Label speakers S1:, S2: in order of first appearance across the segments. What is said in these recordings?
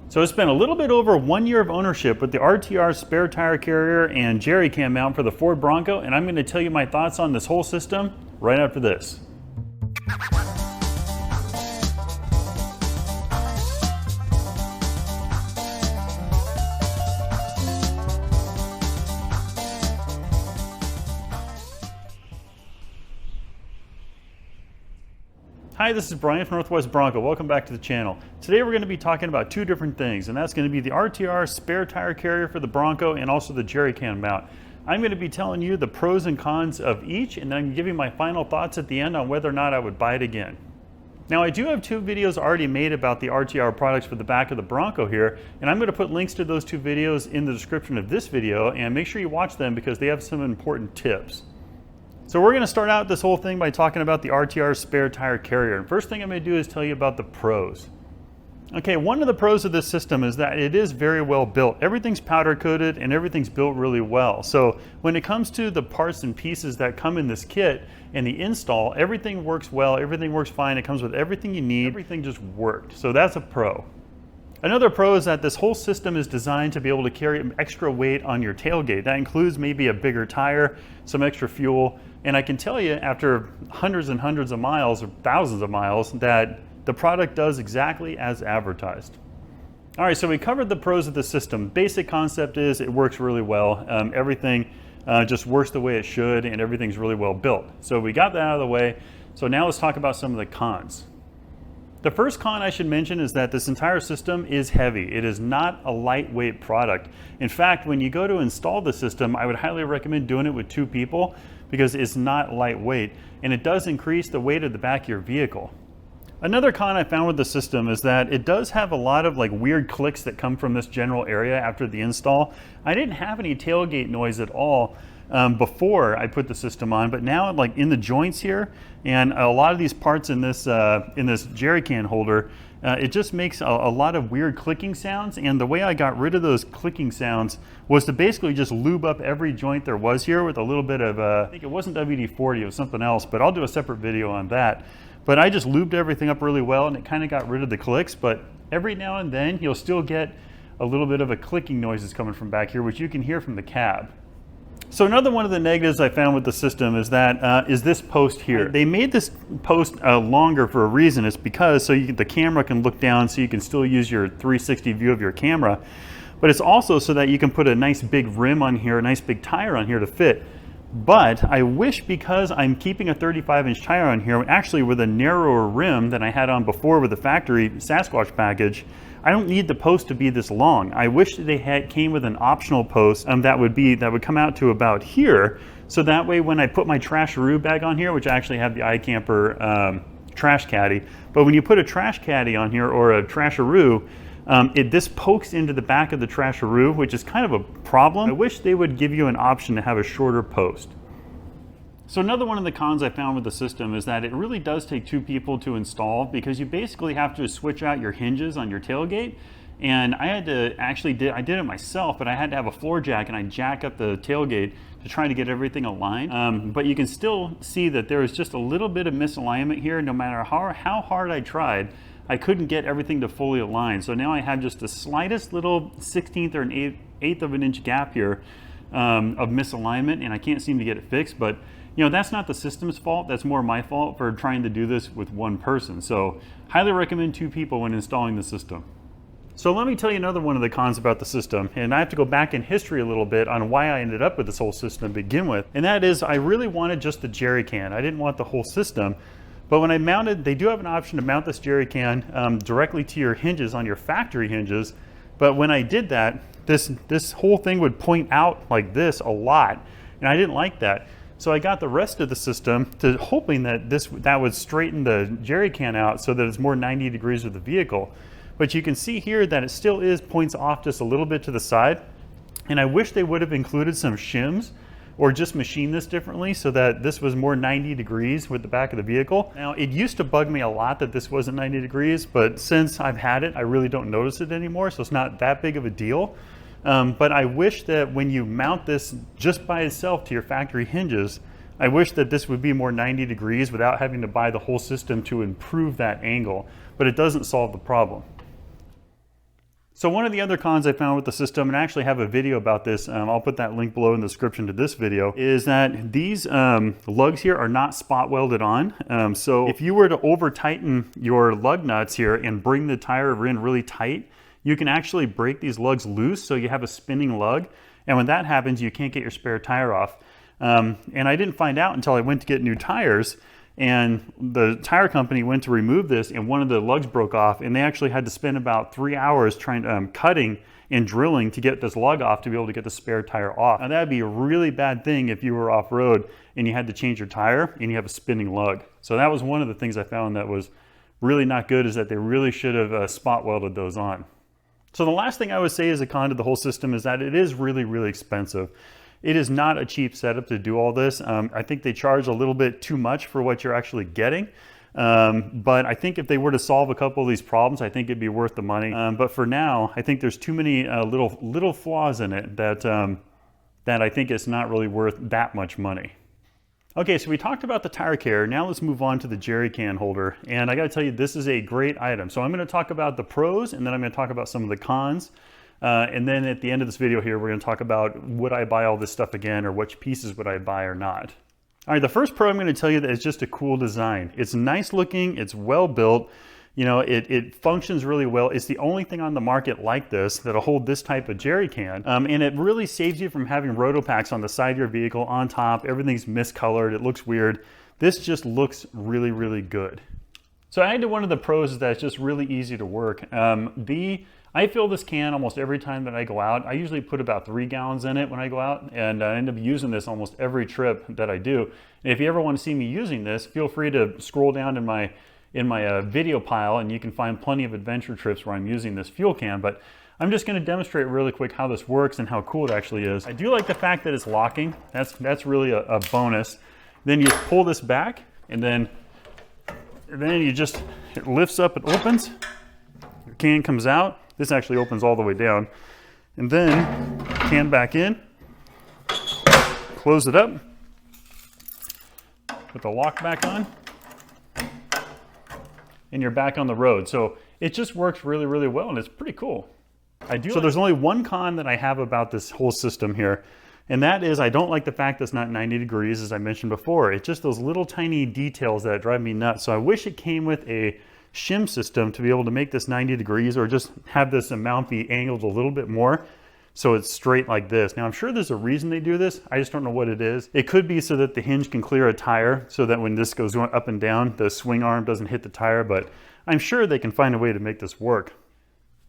S1: So it's been a little bit over 1 year of ownership with the RTR spare tire carrier and jerry can mount for the Ford Bronco, and I'm going to tell you my thoughts on this whole system right after this. Hi, this is Brian from Northwest Bronco. Welcome back to the channel. Today we're going to be talking about two different things, and that's going to be the RTR spare tire carrier for the Bronco and also the jerry can mount. I'm going to be telling you the pros and cons of each, and then I'm going to give you my final thoughts at the end on whether or not I would buy it again. Now, I do have two videos already made about the RTR products for the back of the Bronco here, and I'm going to put links to those two videos in the description of this video, and make sure you watch them because they have some important tips. So we're going to start out this whole thing by talking about the RTR spare tire carrier. And first thing I'm going to do is tell you about the pros. Okay, one of the pros of this system is that it is very well built. Everything's powder coated and everything's built really well. So when it comes to the parts and pieces that come in this kit and the install, everything works well, everything works fine. It comes with everything you need. Everything just worked. So that's a pro. Another pro is that this whole system is designed to be able to carry extra weight on your tailgate. That includes maybe a bigger tire, some extra fuel, and I can tell you after hundreds and hundreds of miles or thousands of miles that the product does exactly as advertised. All right, so we covered the pros of the system. Basic concept is it works really well. Everything just works the way it should, and everything's really well built. So we got that out of the way. So now let's talk about some of the cons. The first con I should mention is that this entire system is heavy. It is not a lightweight product. In fact, when you go to install the system, I would highly recommend doing it with two people because it's not lightweight, and it does increase the weight of the back of your vehicle. Another con I found with the system is that it does have a lot of weird clicks that come from this general area after the install. I didn't have any tailgate noise at all before I put the system on, but now in the joints here and a lot of these parts in this jerry can holder, it just makes a lot of weird clicking sounds, and the way I got rid of those clicking sounds was to basically just lube up every joint there was here with a little bit of I think it wasn't WD-40, it was something else, but I'll do a separate video on that. But I just lubed everything up really well, and it kind of got rid of the clicks, but every now and then you'll still get a little bit of a clicking noises coming from back here, which you can hear from the cab. So another one of the negatives I found with the system is that is this post here. They made this post longer for a reason. It's because the camera can look down, so you can still use your 360 view of your camera, but it's also so that you can put a nice big rim on here, a nice big tire on here to fit. But I wish, because I'm keeping a 35-inch tire on here, actually with a narrower rim than I had on before with the factory Sasquatch package, I don't need the post to be this long. I wish that they came with an optional post that would come out to about here, so that way when I put my Trasharoo bag on here, which I actually have the iCamper trash caddy, but when you put a trash caddy on here or a Trasharoo, this pokes into the back of the Trasharoo, which is kind of a problem. I wish they would give you an option to have a shorter post. So another one of the cons I found with the system is that it really does take two people to install, because you basically have to switch out your hinges on your tailgate. And I had to I did it myself, but I had to have a floor jack, and I jack up the tailgate to try to get everything aligned. But you can still see that there is just a little bit of misalignment here. No matter how hard I tried, I couldn't get everything to fully align. So now I have just the slightest little 1/16 or an eighth of an inch gap here of misalignment, and I can't seem to get it fixed. But that's not the system's fault. That's more my fault for trying to do this with one person. So highly recommend two people when installing the system. So let me tell you another one of the cons about the system, and I have to go back in history a little bit on why I ended up with this whole system to begin with, and that is I really wanted just the jerry can. I didn't want the whole system. But when I mounted, they do have an option to mount this jerry can directly to your hinges on your factory hinges. But when I did that, this whole thing would point out like this a lot, and I didn't like that. So I got the rest of the system hoping that that would straighten the jerry can out so that it's more 90 degrees with the vehicle. But you can see here that it still points off just a little bit to the side. And I wish they would have included some shims or just machine this differently so that this was more 90 degrees with the back of the vehicle. Now, it used to bug me a lot that this wasn't 90 degrees, but since I've had it, I really don't notice it anymore, so it's not that big of a deal. But I wish that when you mount this just by itself to your factory hinges, I wish that this would be more 90 degrees without having to buy the whole system to improve that angle, but it doesn't solve the problem. So one of the other cons I found with the system, and I actually have a video about this, I'll put that link below in the description to this video, is that these lugs here are not spot welded on. So if you were to over tighten your lug nuts here and bring the tire in really tight, you can actually break these lugs loose so you have a spinning lug. And when that happens, you can't get your spare tire off. And I didn't find out until I went to get new tires, and the tire company went to remove this and one of the lugs broke off, and they actually had to spend about 3 hours trying cutting and drilling to get this lug off to be able to get the spare tire off. Now that'd be a really bad thing if you were off-road and you had to change your tire and you have a spinning lug. So that was one of the things I found that was really not good, is that they really should have spot welded those on. So the last thing I would say as a con to the whole system is that it is really, really expensive. It is not a cheap setup to do all this. I think they charge a little bit too much for what you're actually getting. But I think if they were to solve a couple of these problems, I think it'd be worth the money. But for now, I think there's too many little flaws in it that I think it's not really worth that much money. Okay, so we talked about the tire carrier. Now let's move on to the jerry can holder. And I gotta tell you, this is a great item. So I'm gonna talk about the pros, and then I'm gonna talk about some of the cons. And then at the end of this video here, we're going to talk about would I buy all this stuff again, or which pieces would I buy or not. All right, the first pro I'm going to tell you that is just a cool design. It's nice looking, it's well built, you know, it functions really well. It's the only thing on the market like this that'll hold this type of jerry can. And it really saves you from having rotopacks on the side of your vehicle, on top, everything's miscolored, it looks weird. This just looks really, really good. So I added one of the pros is that it's just really easy to work. I fill this can almost every time that I go out. I usually put about 3 gallons in it when I go out, and I end up using this almost every trip that I do. And if you ever want to see me using this, feel free to scroll down in my video pile, and you can find plenty of adventure trips where I'm using this fuel can. But I'm just going to demonstrate really quick how this works and how cool it actually is. I do like the fact that it's locking. That's really a bonus. Then you pull this back, and then you just, it lifts up, it opens, your can comes out. This actually opens all the way down. And then can back in, close it up, put the lock back on, and you're back on the road. So it just works really, really well, and it's pretty cool. So there's only one con that I have about this whole system here, and that is I don't like the fact that it's not 90 degrees, as I mentioned before. It's just those little tiny details that drive me nuts. So I wish it came with a shim system to be able to make this 90 degrees, or just have this mount be angled a little bit more so it's straight like this. Now I'm sure there's a reason they do this, I just don't know what it is. It could be so that the hinge can clear a tire, so that when this goes up and down, the swing arm doesn't hit the tire, but I'm sure they can find a way to make this work.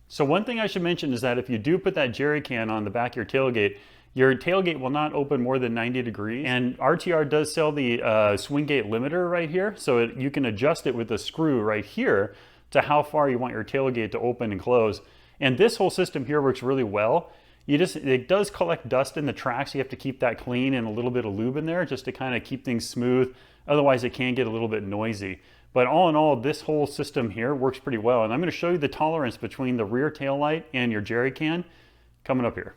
S1: So one thing I should mention is that if you do put that jerry can on the back of your tailgate will not open more than 90 degrees. And RTR does sell the swing gate limiter right here. So you can adjust it with a screw right here to how far you want your tailgate to open and close. And this whole system here works really well. It does collect dust in the tracks. You have to keep that clean and a little bit of lube in there just to kind of keep things smooth. Otherwise it can get a little bit noisy. But all in all, this whole system here works pretty well. And I'm going to show you the tolerance between the rear tail light and your jerry can coming up here.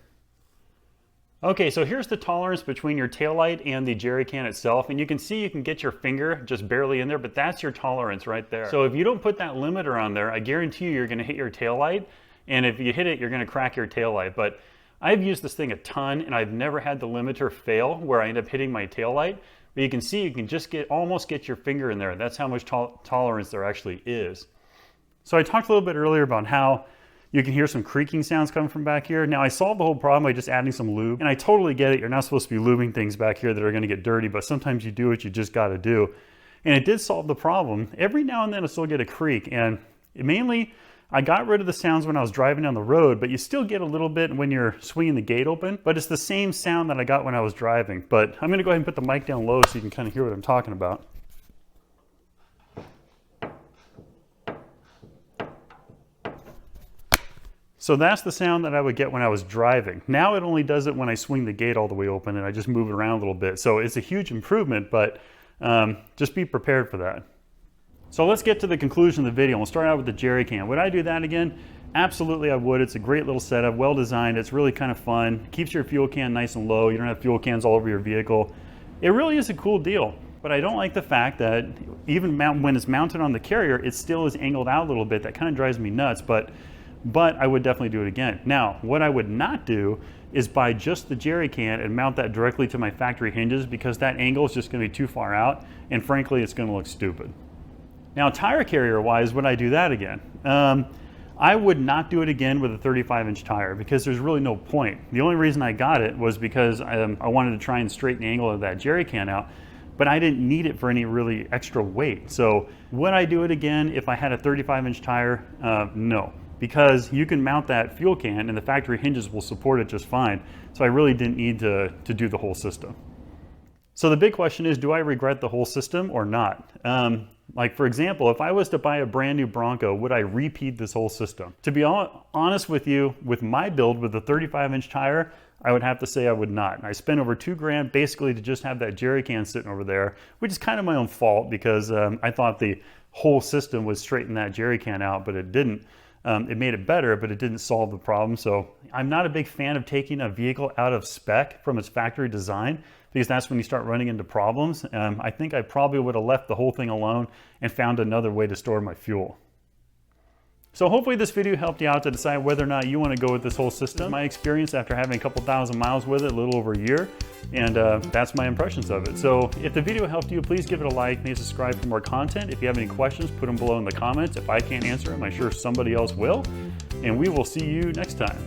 S1: Okay, so here's the tolerance between your taillight and the jerry can itself, and you can see you can get your finger just barely in there, but that's your tolerance right there. So if you don't put that limiter on there, I guarantee you're gonna hit your taillight, and if you hit it, you're gonna crack your taillight. But I've used this thing a ton, and I've never had the limiter fail where I end up hitting my taillight. But you can see you can just almost get your finger in there. That's how much tolerance there actually is. So I talked a little bit earlier about how you can hear some creaking sounds coming from back here. Now I solved the whole problem by just adding some lube, and I totally get it. You're not supposed to be lubing things back here that are gonna get dirty, but sometimes you do what you just gotta do. And it did solve the problem. Every now and then I still get a creak, and mainly I got rid of the sounds when I was driving down the road, but you still get a little bit when you're swinging the gate open, but it's the same sound that I got when I was driving. But I'm gonna go ahead and put the mic down low so you can kind of hear what I'm talking about. So that's the sound that I would get when I was driving. Now it only does it when I swing the gate all the way open and I just move it around a little bit. So it's a huge improvement, but just be prepared for that. So let's get to the conclusion of the video. We'll start out with the jerry can. Would I do that again? Absolutely I would. It's a great little setup, well designed. It's really kind of fun. Keeps your fuel can nice and low. You don't have fuel cans all over your vehicle. It really is a cool deal. But I don't like the fact that even when it's mounted on the carrier, it still is angled out a little bit. That kind of drives me nuts. But but I would definitely do it again. Now, what I would not do is buy just the jerry can and mount that directly to my factory hinges, because that angle is just going to be too far out, and frankly, it's going to look stupid. Now, tire carrier wise, would I do that again? I would not do it again with a 35-inch tire, because there's really no point. The only reason I got it was because I wanted to try and straighten the angle of that jerry can out, but I didn't need it for any really extra weight. So would I do it again if I had a 35-inch tire? No, because you can mount that fuel can and the factory hinges will support it just fine. So I really didn't need to do the whole system. So the big question is, do I regret the whole system or not? Like, for example, if I was to buy a brand new Bronco, would I repeat this whole system? To be honest with you, with my build with the 35-inch tire, I would have to say I would not. I spent over $2,000 basically to just have that jerry can sitting over there, which is kind of my own fault, because I thought the whole system would straighten that jerry can out, but it didn't. It made it better, but it didn't solve the problem. So I'm not a big fan of taking a vehicle out of spec from its factory design, because that's when you start running into problems. I think I probably would have left the whole thing alone and found another way to store my fuel. So hopefully this video helped you out to decide whether or not you want to go with this whole system. My experience after having a couple thousand miles with it, a little over a year, and that's my impressions of it. So if the video helped you, please give it a like, maybe subscribe for more content. If you have any questions, put them below in the comments. If I can't answer them, I'm sure somebody else will. And we will see you next time.